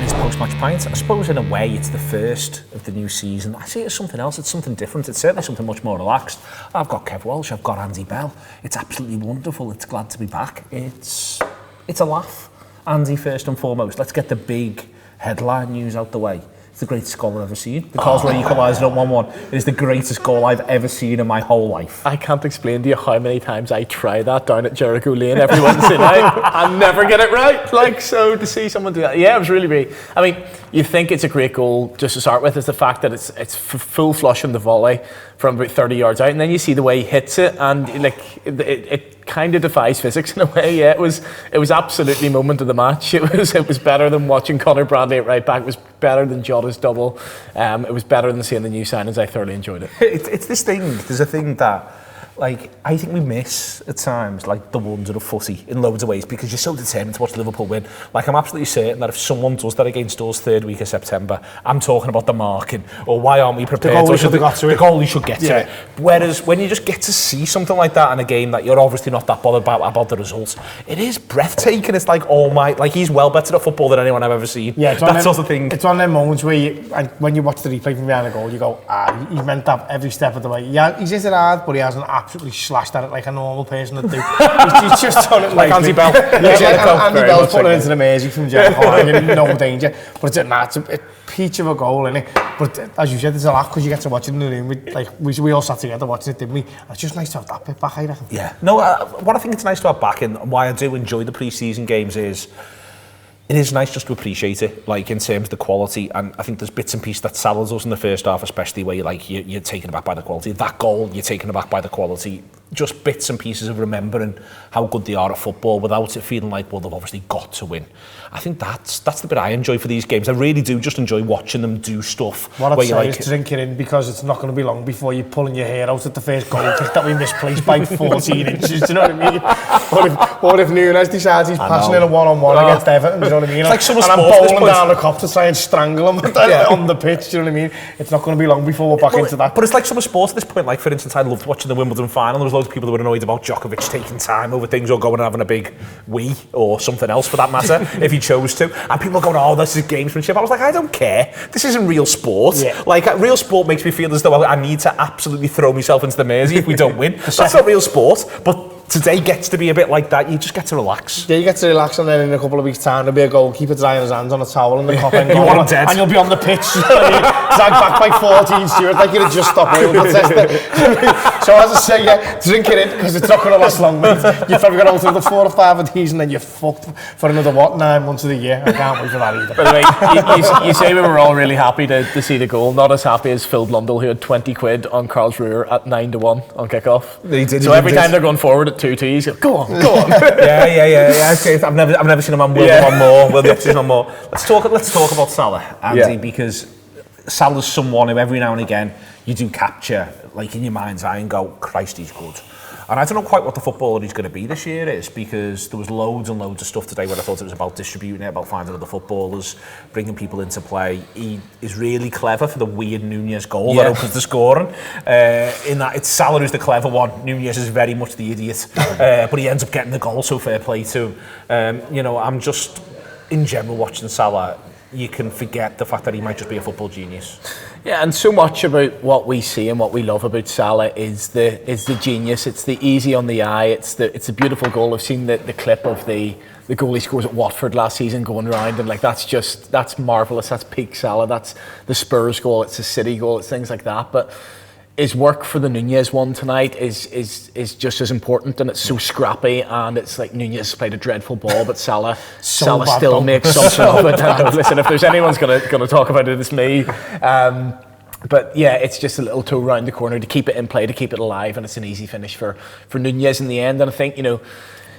It is post-match pint. I suppose in a way it's the first of the new season. I see it as something else, it's something different, it's certainly something much more relaxed. I've got Kev Walsh, I've got Andy Bell. It's absolutely wonderful, it's glad to be back. It's a laugh. Andy, first and foremost, let's get the big headline news out the way. It's the greatest goal I've ever seen. The Karlsruher equaliser at 1-1. It is the greatest goal I've ever seen in my whole life. I can't explain to you how many times I try that down at Jericho Lane every Wednesday night and never get it right. Like, so to see someone do that, yeah, it was really. I mean, you think it's a great goal just to start with, is the fact that it's full flush on the volley from about 30 yards out, and then you see the way he hits it, and like it kind of defies physics in a way. Yeah, it was absolutely moment of the match. It was better than watching Conor Bradley at right back. It was better than Jota's double. It was better than seeing the new signings. I thoroughly enjoyed it. It's this thing. There's a thing that, like, I think we miss at times, like the wonder of footy in loads of ways, because you're so determined to watch Liverpool win. Like, I'm absolutely certain that if someone does that against us third week of September, I'm talking about the marking, or why aren't we prepared? The goalie should get to it. Whereas when you just get to see something like that in a game that you're obviously not that bothered about the results, it is breathtaking. It's like, oh my, like, he's well better at football than anyone I've ever seen. Yeah, that sort of thing. It's one of them moments where when you watch the replay from behind the goal, you go, he meant that every step of the way. Yeah, he's hit it hard, but he hasn't absolutely slashed at it like a normal person would do. He's just done it like Andy Bell. Andy Bell's putting it into the mazy from Jericho in no danger. But it's a peach of a goal, isn't it? But as you said, there's a lot because you get to watch it in the room. We all sat together watching it, didn't we? And it's just nice to have that bit back, I reckon. Yeah. No, what I think it's nice to have back, and why I do enjoy the pre-season games, is it is nice just to appreciate it, like in terms of the quality. And I think there's bits and pieces that Salah does in the first half, especially where you're taken aback by the quality. That goal, you're taken aback by the quality. Just bits and pieces of remembering how good they are at football without it feeling like, well, they've obviously got to win. I think that's the bit I enjoy for these games. I really do just enjoy watching them do stuff. What I'd say is drink it in, because it's not going to be long before you're pulling your hair out at the first goal kick that we misplaced by 14 inches, do you know what I mean? What if Nunes decides he's passing in a one-on-one against Everton, do you know what I mean? It's like and I'm bowling down the cop to try and strangle him on the pitch, do you know what I mean? It's not going to be long before we're back into that. But it's like summer sports at this point. Like, for instance, I loved watching the Wimbledon final. There was loads of people that were annoyed about Djokovic taking time over things, or going and having a big wee, or something else for that matter, if he chose to. And people are going, oh, this is gamesmanship. I was like, I don't care. This isn't real sport. Yeah. Like, real sport makes me feel as though I need to absolutely throw myself into the mersey if we don't win. That's not real sport. But today gets to be a bit like that. You just get to relax. Yeah, you get to relax, and then in a couple of weeks' time there'll be a goalkeeper drying his hands on a towel in the cop end. You want him dead. And you'll be on the pitch. Zag back by 14, Stuart, like you'd have just stopped doing that. So as I say, yeah, drink it in, because it's not going to last long, mate. You're probably going to go through the 4 or 5 of these, and then you're fucked for another, 9 months of the year. I can't wait for that either. By the way, you say we were all really happy to see the goal. Not as happy as Phil Blundell, who had 20 quid on Karlsruher at 9-1 on kick-off. So every time they're going forward at 2-2, he's like, go on. Yeah. I've never seen a man will one more. Will the opposition one more? Let's talk about Salah, Andy, because Salah's someone who every now and again you do capture, like, in your mind's eye and go, Christ, he's good. And I don't know quite what the footballer he's going to be this year is, because there was loads and loads of stuff today where I thought it was about distributing it, about finding other footballers, bringing people into play. He is really clever for the weird Nunez goal that opens the scoring. In that it's Salah who's the clever one, Nunez is very much the idiot, but he ends up getting the goal, so fair play to him. I'm just, in general, watching Salah, you can forget the fact that he might just be a football genius. Yeah, and so much about what we see and what we love about Salah is the genius. It's the easy on the eye. It's a beautiful goal. I've seen the clip of the goal he scores at Watford last season going around, and like that's marvellous. That's peak Salah. That's the Spurs goal. It's a City goal. It's things like that. But his work for the Nunez one tonight is just as important, and it's so scrappy, and it's like Nunez played a dreadful ball, but Salah still makes something of it. Listen, if there's anyone's gonna talk about it, it's me. But yeah, it's just a little toe round the corner to keep it in play, to keep it alive, and it's an easy finish for Nunez in the end. And I think,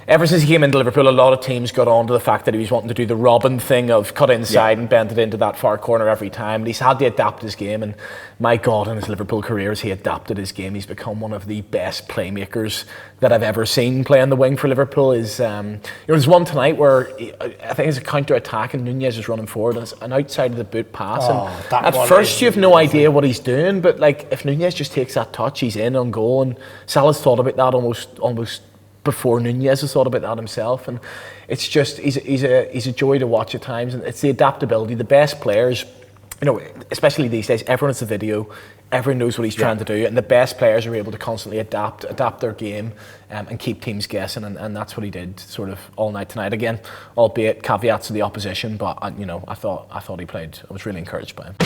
ever since he came into Liverpool, a lot of teams got on to the fact that he was wanting to do the Robin thing of cut inside and bend it into that far corner every time. And he's had to adapt his game, and my God, in his Liverpool career, as he adapted his game, he's become one of the best playmakers that I've ever seen playing the wing for Liverpool. There's one tonight where I think it's a counter-attack and Nunez is running forward, and it's an outside of the boot pass. And at first you have no idea what he's doing, but like if Nunez just takes that touch, he's in on goal. And Salah's thought about that almost before Nunez has thought about that himself, and it's just he's a joy to watch at times, and it's the adaptability. The best players, you know, especially these days, everyone has a video, everyone knows what he's trying to do, and the best players are able to constantly adapt their game, and keep teams guessing, and that's what he did sort of all night tonight. Again, albeit caveats to the opposition, but I thought he played. I was really encouraged by him.